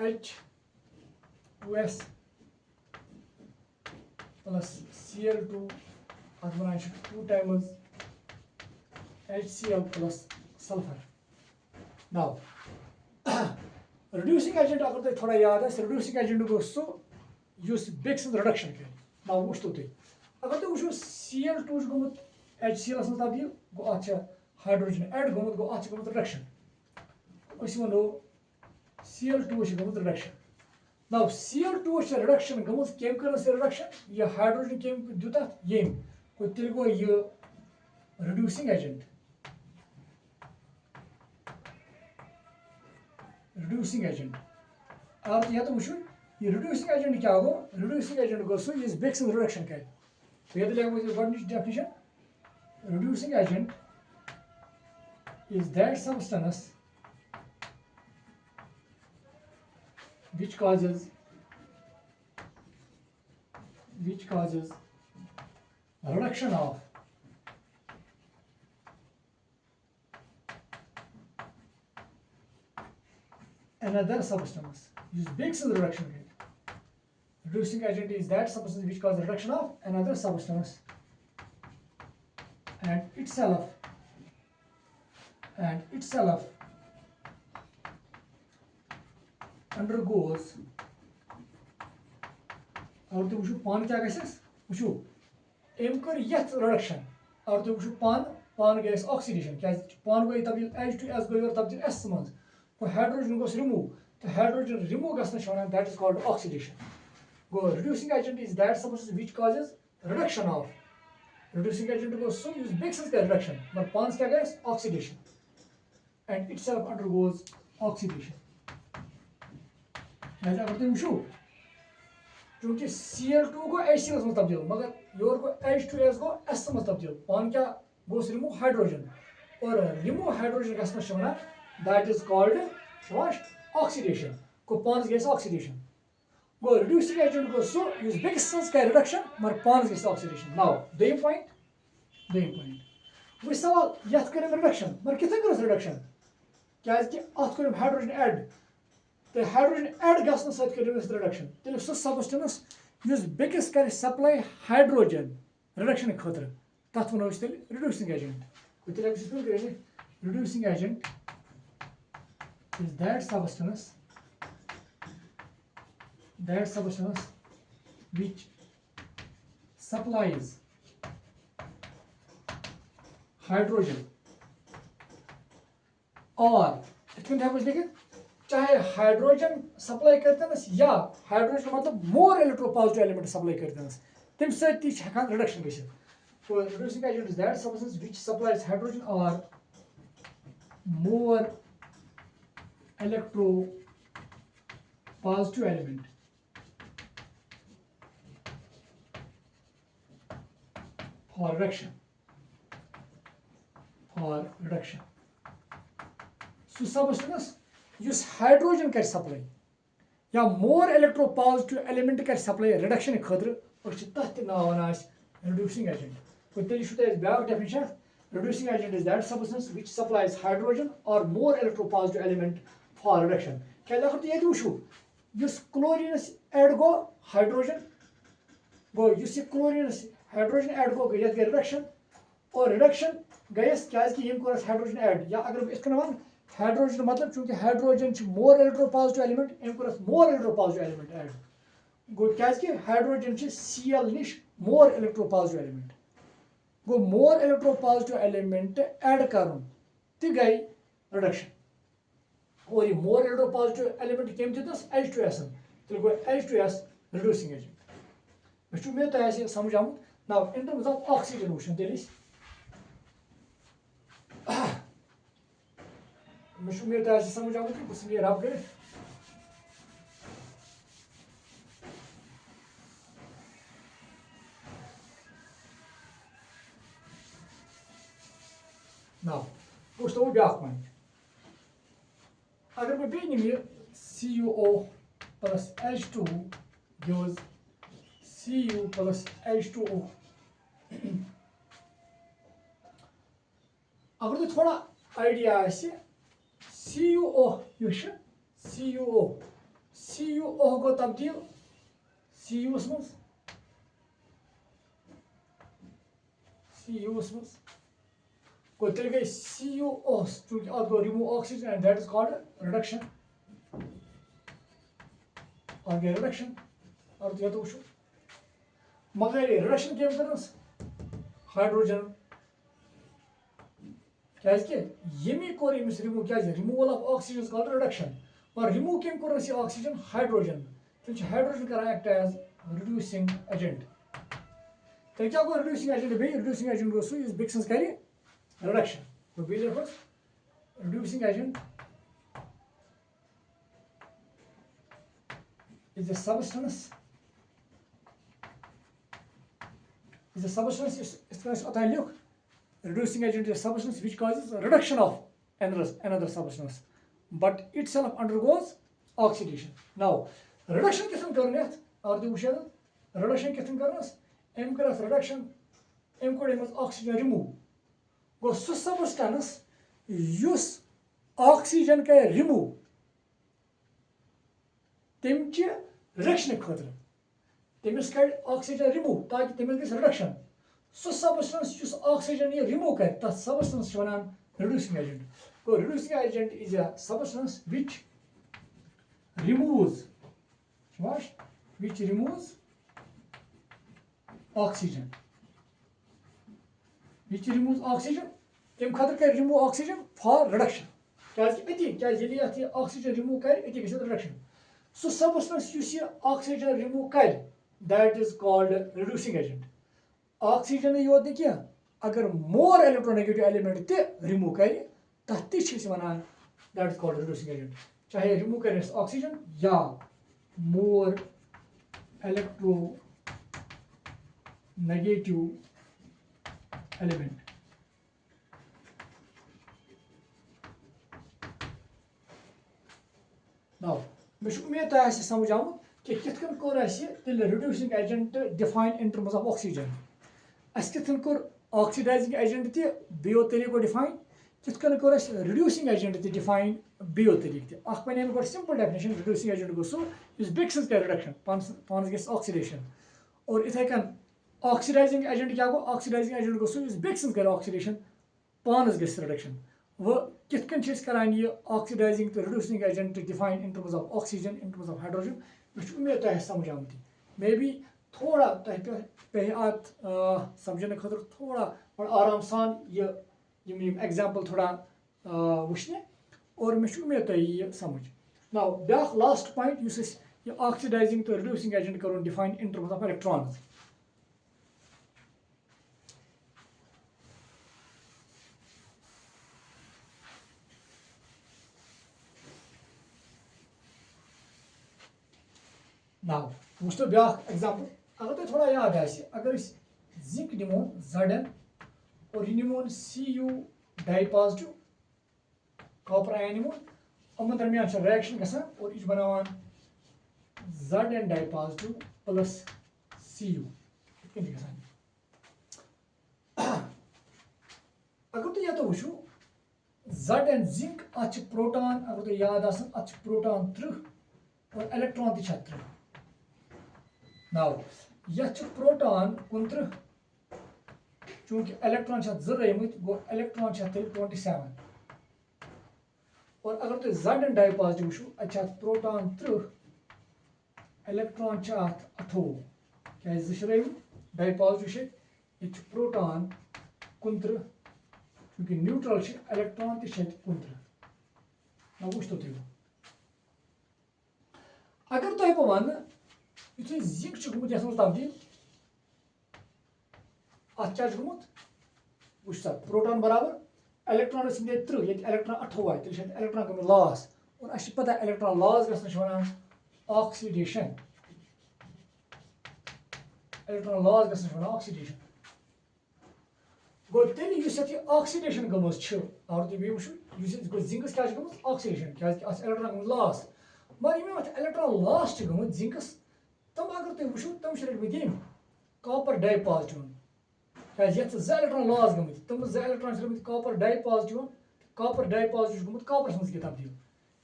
H2S plus Cl2 और बनाए 2 times HCl plus sulfur now reducing agent अगर तुम थोड़ा याद रिड्यूसिंग एजेंट गो सो युस बेक्स रिडक्शन कर नाउ वो तुम अगर तुम वो Cl2 गोमुत HCl मज तब्दील गो अत हाइड्रोजन ऐड गोमुत गो अत गोमुत रिडक्शन वो Cl2 गोमुत रिडक्शन नाउ Cl2 रिडक्शन गोमुत कम कर रिडक्शन यह हाइड्रोजन कम दुत येम तेल गो यह रिड्यूसिंग एजेंट और यह तो वो ये रिड्यूसिंग एजेंट क्या गो रिड्यूसिंग एजेंट गो सो ये बेक्स रिडक्शन कर तो ये लिखो गॉडनिच definition reducing agent is that substance which causes reduction of another substance use Biggs reduction rate reducing agent is that substance which causes reduction of another substance and itself undergoes और तुम वुचु पान क्या गयस वुचु M कर यथ reduction और तुम वुचु पान गयस ऑक्सीडेशन क्या पान गई तब्दील H to S गई और तब्दील S मज को हाइड्रोजन गोस रिमूव तो हाइड्रोजन रिमूव गसन शोना that is called oxidation go reducing agent is that substance which causes reduction of reducing agent goes so use big sense reduction but pons kya guys oxidation and itself undergoes oxidation ऐसा करते हैं वुचु क्योंकि Cl2 को HCl में तब्दील मगर your को H2S को S में तब्दील पान क्या गोस रिमूव हाइड्रोजन और रिमूव हाइड्रोजन गसन शोना that is called what oxidation को पान गयस oxidation go reducing agent goes so use big sense का reduction मगर पान गयस ऑक्सीडेशन now दोयम पॉइंट वो सवाल यथ करें रिडक्शन मगर किथे कर रिडक्शन क्या कि अथ करें हाइड्रोजन ऐड तो हाइड्रोजन ऐड गसन सत करें रिडक्शन तेल सो सबस्टेंस यूज बिगस कर सप्लाई हाइड्रोजन रिडक्शन खतर तथ वनो तेल रिड्यूसिंग एजेंट तो तेल करें reducing agent is that substance which supplies hydrogen और चाहे हाइड्रोजन सप्लाई करते या हाइड्रोजन मतलब मोर इलेक्ट्रोपॉजिटिव एलिमेंट सप्लाई करते तम सकान रिडक्शन गई तो reducing agent is that substance which supplies hydrogen और more electropositive element for reduction so substance use hydrogen कर supply या more electropositive element कर supply reduction खतर और तथ नाव वन reducing agent तो तेल back definition reducing agent is that substance which supplies hydrogen or more electropositive element for reduction क्या अगर ये वुचु युस क्लोरीनस ऐड गो हाइड्रोजन गो युस क्लोरीनस हाइड्रोजन ऐड गो गई रिडक्शन और रिडक्शन गयस क्या हाइड्रोजन ऐड या अगर इस वन हाइड्रोजन मतलब चूंकि hydrogen more electropositive element more electropositive element add गो क्या हाइड्रोजन Cl निश मोर इलेक्ट्रोपॉजिटिव एलिमेंट गो मोर इलेक्ट्रोपॉजिटिव एलिमेंट ऐड कर गई रिडक्शन और ये मोर इलेक्ट्रोपॉजिटिव एलिमेंट कम दिस H2S तेल गो H2S रिड्यूसिंग एजेंट मे तुम समझ आमुत now in terms of oxygen motion there is मेरे तो ऐसे समझ आऊँ कि कुछ नहीं रब गए now कुछ तो ब्याक पॉइंट अगर मैं बेनी में CuO plus H2 gives Cu plus H2O अगर तो थोड़ा आइडिया ऐसे CuO को तब्दील Cu को तेल गई CuO चूंकि अत गो remove oxygen and that is called reduction और गई रिडक्शन और तो वुचु मगर रिडक्शन कम कर हाइड्रोजन यमी कोर अमिस रिमूव क्या removal of oxygen called reduction और रिमूव कम कोर ऑक्सीजन हाइड्रोजन तेल हाइड्रोजन कर एक्ट एज रिड्यूसिंग एजेंट तेल क्या गो रिड्यूसिंग एजेंट बे रिड्यूसिंग एजेंट गो सो इस बिक्सन्स कर रिडक्शन तो बे reducing agent is a substance reducing agent is a substance which causes a reduction of another substance but itself undergoes oxidation. Now reduction कितन करने और दी उशे reduction कितन करनस एम करस reduction एम कोड एमस ऑक्सीजन रिमूव गो सु सबस्टेंस युस ऑक्सीजन के रिमूव तम रिडक्शन खतर तमिस कर ऑक्सीजन रिमूव ताकि तमिस गई रिडक्शन सो सबस्टेंस जुस ऑक्सीजन ये रिमूव कर तथ सबस्टेंस वनान रिड्यूसिंग एजेंट गो reducing agent is a substance removes which removes oxygen तम खतर कर रिमूव ऑक्सीजन फॉर रिडक्शन क्या ऑक्सीजन रिमूव कर रिडक्शन सो सबस्टेंस ये ऑक्सीजन रिमूव कर that is called reducing agent oxygen योत क्या अगर मोर इलेक्ट्रोनेगेटिव एलिमेंट ते रिमूव कर तथ वन that is called reducing agent चाहे रिमूव कर ऑक्सीजन या मोर इलेक्ट्रोनेगेटिव एलिमेंट नाउ मे उम्मीद तुम समझ आमुत कि कित कोर reducing agent define in terms of oxygen अस कित कोर ऑक्सीडाइजिंग एजेंट ते बियो तरीको डिफाइन कित कोर रिड्यूसिंग एजेंट ते डिफाइन बियो तरीक ते अख बने गो सिंपल डेफिनेशन रिड्यूसिंग एजेंट गो सो इस बेक्स कर रिडक्शन पानस गस ऑक्सीडेशन और इथे कन ऑक्सीडाइजिंग एजेंट क्या गो ऑक्सीडाइजिंग एजेंट गो सो इस बेक्स कर ऑक्सीडेशन पानस गस रिडक्शन वो कित कन करान ये ऑक्सीडाइजिंग तो reducing agent define in terms of oxygen in terms of hydrogen मे उम्मीद तुम समझ आमुत मे बी थोड़ा पे अत समझने खतर थोड़ा आराम सान ये एग्जाम्पल थोड़ा वुचने और मे उम्मीद तुम ये समझ नाउ ब्या लास्ट पॉइंट ये ऑक्सीडाइजिंग तो रिड्यूसिंग एजेंट करो define in terms of electrons now वो ब्या एग्जाम्पल अगर तुम थोड़ा याद अगर जिंक निमो Zn और यह निमोन Cu dipositive copper ion निमोन यमन दरमियान रिएक्शन गसान और यह बनावान Zn dipositive plus Cu गसान अगर तुम ये वो Zn जिंक अत प्रोटॉन अगर तुम याद अत प्रोटॉन 30 और इलेक्ट्रॉन 30 नाउ यह प्रोटॉन 29 चूंकि इलेक्ट्रॉन रमत गो इलेक्ट्रॉन 27 और अगर तुम Zn डाई पॉजिटिव वो प्रोटॉन 30 इलेक्ट्रॉन 28 क्या रमत डाई पॉजिटिव ये प्रोटॉन 29 चूंकि न्यूट्रल इलेक्ट्रॉन 29 ना वो तुम अगर तुम वन यु जिंक गुमुत ये तब्दील अत क्या गुमुत वो प्रोटॉन बराबर इलेक्ट्रॉन 30 ये इलेक्ट्रॉन 28 आए तेल इलेक्ट्रॉन गम लॉस और अस पता इलेक्ट्रॉन लॉस गन ऑक्सीडेशन इलेक्ट्रॉन लॉस गन ऑक्सीडेशन गो तेल ऑक्सीडेशन गम और तुम वो जिंकस क्या गम ऑक्सीडेशन क्या इलेक्ट्रॉन गम लॉस मगर ये इलेक्ट्रॉन लॉस गम जिंकस तम अगर तुम वो तम रटमत यम कॉपर डाई पॉजिटिव क्या इलेक्ट्रॉन लॉस गमत तम इलेक्ट्रॉन रटमत कॉपर डाई पॉजिटिव गमत कॉपरस मज तब्दील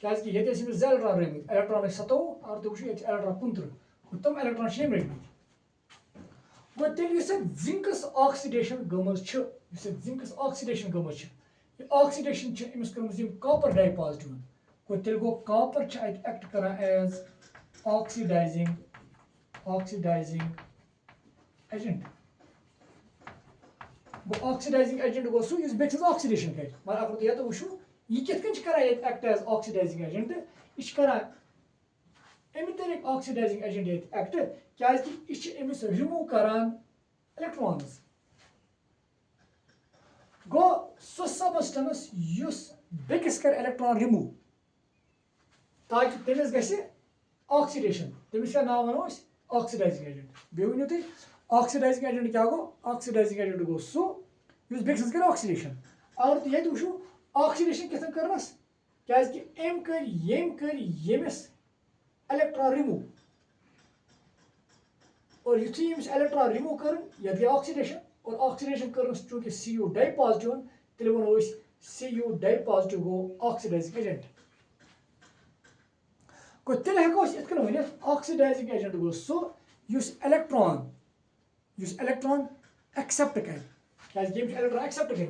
क्या इलेक्ट्रॉन रमत इलेक्ट्रॉन 27 और तुम इलेक्ट्रॉन 29 तम इलेक्ट्रॉन रटमत गो तेल जिंकस ऑक्सीडेशन गमज जिंकस ऑक्सीडेशन गमज ऑक्सीडेशन अमिस कर्म कॉपर डाई पॉजिटिव गो तेल गो कॉपर एक्ट कर एज ऑक्सीडाइजिंग एजेंट गो ऑक्सीडाइजिंग एजेंट गो सो बेस ऑक्सीडेशन कर मगर अगर तुम ये वो यह कित एक्ट एज ऑक्सीडाइजिंग एजेंट यह अमि तरीक ऑक्सीडाइजिंग एजेंट एक्ट क्या अमिस रिमूव करान इलेक्ट्रॉन्स गो सो सबस्टेंस युस बेकिस कर इलेक्ट्रॉन रिमूव ताकि तमिस गि ऑक्सीडेशन तमिस क्या नाव वनो ऑक्सीडाइजिंग एजेंट बे वो तुम ऑक्सीडाइजिंग एजेंट क्या गो ऑक्सीडाइजिंग एजेंट गो सो युस बेकिस कर ऑक्सीडेशन अगर तुम ये वो ऑक्सीडेशन कितन करनस क्या यमिस इलेक्ट्रॉन रिमूव और युथु यमिस इलेक्ट्रॉन रिमूव कर ये गई ऑक्सीडेशन और ऑक्सीडेशन कर चूंकि Cu डाई पॉजिटिव तेल वो Cu डाई पॉजिटिव गो ऑक्सीडाइजिंग एजेंट गो तेल हेको वन ऑक्सीडाइजिंग एजेंट गो सो युस इलेक्ट्रॉन एक्सेप्ट कर इलेक्ट्रॉन एक्सेप्ट कर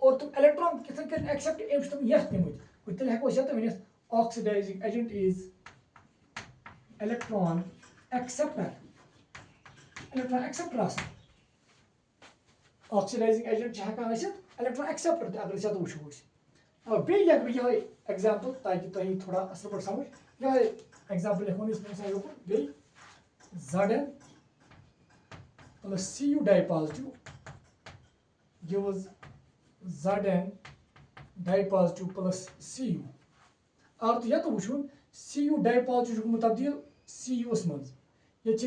और तुम इलेक्ट्रॉन कितन कर एक्सेप्ट एम तुम यथ निमुत तेल हेको यत वनित oxidising agent is electron acceptor आसान ऑक्सीडाइजिंग एजेंट हेकान इलेक्ट्रॉन एक्सेप्टर अगर यत वो अब बे लिख बह ये एग्जाम्पल ताकि तुम थोड़ा असल पे समझ ये एग्जाम्पल लिखो मिसाल बे Zn plus Cu dipositive gives Zn dipositive plus Cu. अगर तो यह वुन Cu dipositive गुमुत तब्दील Cu मज ये जे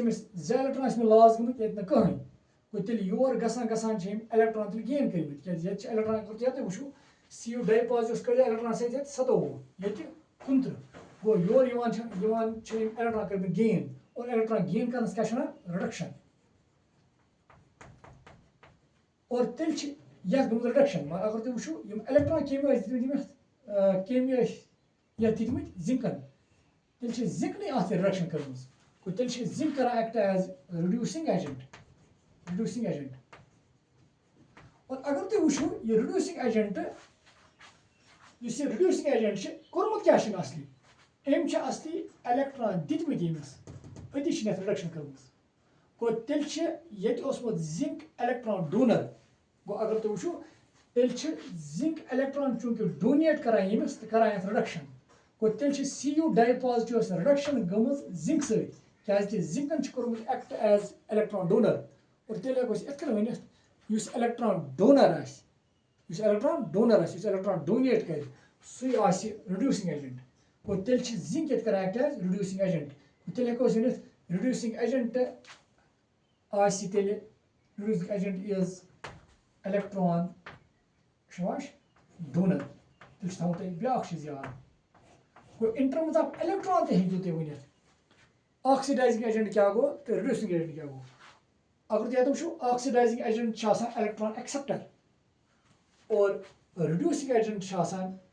इलेक्ट्रॉन लॉस गुमुत ये कहीं गो तेल योर गसान इलेक्ट्रॉन तेल गेन कर इलेक्ट्रॉन ये वो Cu dipositive कर इलेक्ट्रॉन सत 27 ये 15 गो योर इलेक्ट्रॉन कर गेन और इलेक्ट्रॉन गेन करने क्या रिडक्शन और तेल गुमुत रिडक्शन अगर तुम वो इलेक्ट्रॉन कम दिखमत जिंकन तेल जिंकन अत रिडक्शन कर तेल जिंक कर एक्ट एज रिड्यूसिंग एजेंट और अगर तुम वो ये रिड्यूसिंग एजेंट कोर्मुत क्या असली एम असली इलेक्ट्रॉन दिखमत यमिस अति रिडक्शन कर गो तेल जिंक इलेक्ट्रॉन डोनर गो अगर तुम वो तेल जिंक इलेक्ट्रॉन चूंकि डोनेट कर यमिस तो कर रिडक्शन गो तेल Cu डाइपॉजिटिव रिडक्शन गमज जिंक सत्य जिंकन कोर्मुत एक्ट एज इलेक्ट्रॉन डोनर और तेल हेको इत Vanit electron donor electron donate कर सह रिड्यूसिंग एजेंट गो तेल जिंक ये कर एक्ट एज रिड्यूसिंग एजेंट तेल हेको वनित reducing agent reducing agent is electron donor तेल थो ब्या चीज याद गो इन टर्म्स ऑफ इलेक्ट्रॉन हेकू तुम वनित ऑक्सीडाइजिंग एजेंट क्या गो तो रिड्यूसिंग एजेंट क्या गो अगर तुम वो ऑक्सीडाइजिंग एजेंट इलेक्ट्रॉन एक्सेप्टर और reducing agent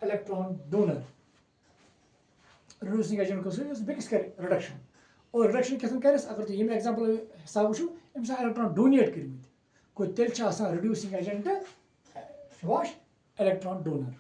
electron donor reducing agent को बेकिस कर रिडक्शन और रिडक्शन कितन कर अगर तुम एग्जाम्पल हिसाब वो अम्स इलेक्ट्रॉन डोनेट कर गो तेल reducing agent electron donor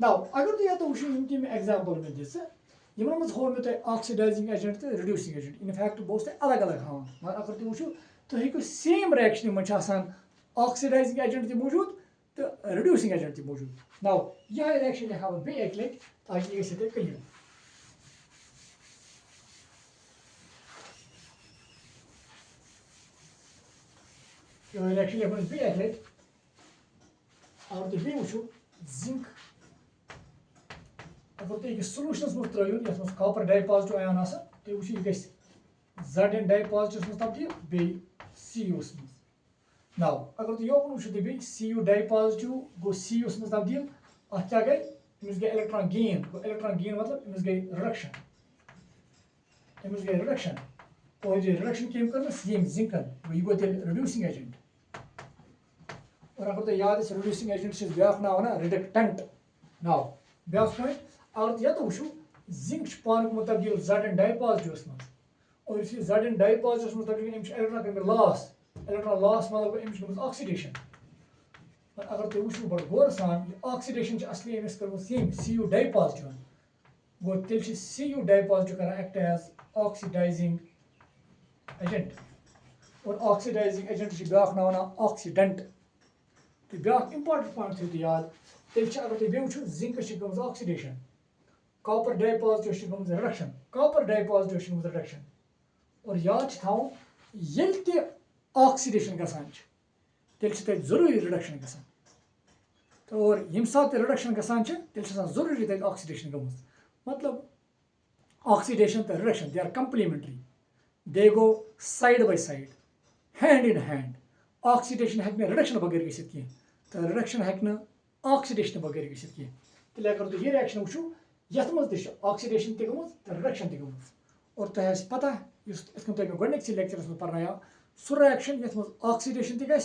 now अगर तुम वो एग्जाम्पल में दिन मज हो मे ऑक्सीडाइजिंग एजेंट तो रिड्यूसिंग एजेंट इनफैक्ट बह अलग अलग हाँ मगर अगर तुम वो तुम हेकू सेम रिएक्शन मन ऑक्सीडाइजिंग एजेंट मौजूद तो रिड्यूसिंग एजेंट मौजूद नाउ यह रिएक्शन लिखा बह एक लट ताकि यह गई क्लियर यह रिएक्शन लिखो बह एक लट अगर तुम वो जिंक अगर तुम सोलूशनस मज त्रो ये कॉपर डाइपॉजिटिव आयन तुम वो यह Zn डाइपॉजिटिव मज तब्दील बे Cu मज नाउ अगर तुम योकन वो तुम Cu डाइपॉजिटिव गो Cu मज तब्दील अत क्या गई अमिस गई इलेक्ट्रॉन गेन मतलब अमिस गई रिडक्शन और ये रिडक्शन कम कर जिंकन यह गो तेल रिड्यूसिंग एजेंट और अगर तुम याद रिड्यूसिंग एजेंट ब्या नाव ना रिडक्टेंट नाव ब्या पॉइंट अगर तुम वो जिंक पान गोमुत तब्दील Zn डाइपॉजिटिव मज और Zn डाइपॉजिटिव मज तब्दील इलेक्ट्रॉन कर इलेक्ट्रॉन लॉस मतलब अमिस गई ऑक्सीडेशन अगर तुम वो बड़ गौर सान ऑक्सीडेशन असली अमिस कर Cu डाइपॉजिटिव गो तेल Cu डाइपॉजिटिव कर एक्ट एज ऑक्सीडाइजिंग एजेंट और ऑक्सीडाइजिंग एजेंट ब्या नाव ना ऑक्सीडेंट तो ब्या इंपॉर्टेंट पॉइंट थो याद तेल अगर तुम वो जिंक गई ऑक्सीडेशन कॉपर डाइपॉजिटिव गई रिडक्शन कॉपर डाइपॉजिटिव गई रिडक्शन और याद थो ये ऑक्सीडेशन गसान तेल जरूरी रिडक्शन गसान तो और यम सात रिडक्शन गसान तेल जरूरी तक ऑक्सीडेशन गई मतलब ऑक्सीडेशन तो reduction they are complementary they go side by side hand in hand oxidation हेक रिडक्शन बगैर गसित कह तो रिडक्शन हेक ऑक्सीडेशन बगैर गसित कह तेल अगर तुम ये रिएक्शन वो यथ मज ऑक्सीडेशन तक गई तो रिडक्शन तक गई और तुम पता तुम गोडनिकसी लेक्चरस में पढ़ाया सह रिएक्शन ये ऑक्सीडेशन तक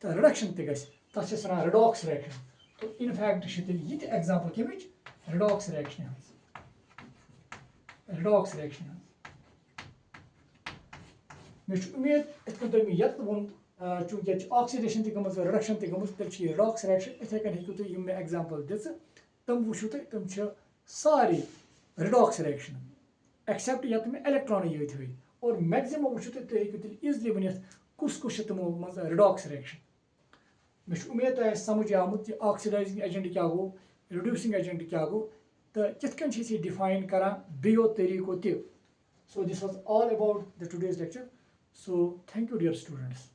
तो रिडक्शन तक तथ वन रिडॉक्स रिएक्शन तो इनफैक्ट ये एग्जाम्पल कमिच रिडॉक्स रिएक्शन मे उम्मीद इत कन तुम यत वोन चूंकि ऑक्सीडेशन तक गमज रिडक्शन तक गमज तेल रिडॉक्स रिएक्शन इथे कन हेकु तुम मे एग्जांपल दिस तम वुचु तुम सारी रिडॉक्स रिएक्शन एक्सेप्ट यत में इलेक्ट्रॉन ये हुई और मैक्सिमम वुचु तुम हेकु तेल इजीली बनित कुस कुस तमो मज रिडॉक्स रिएक्शन मे उम्मीद तुम समझ आमुत ऑक्सीडाइजिंग एजेंट क्या गो रिड्यूसिंग एजेंट क्या गो तो कितकन डिफाइन करा बियो तरीको त. So this was all about the today's lecture. So thank you dear students.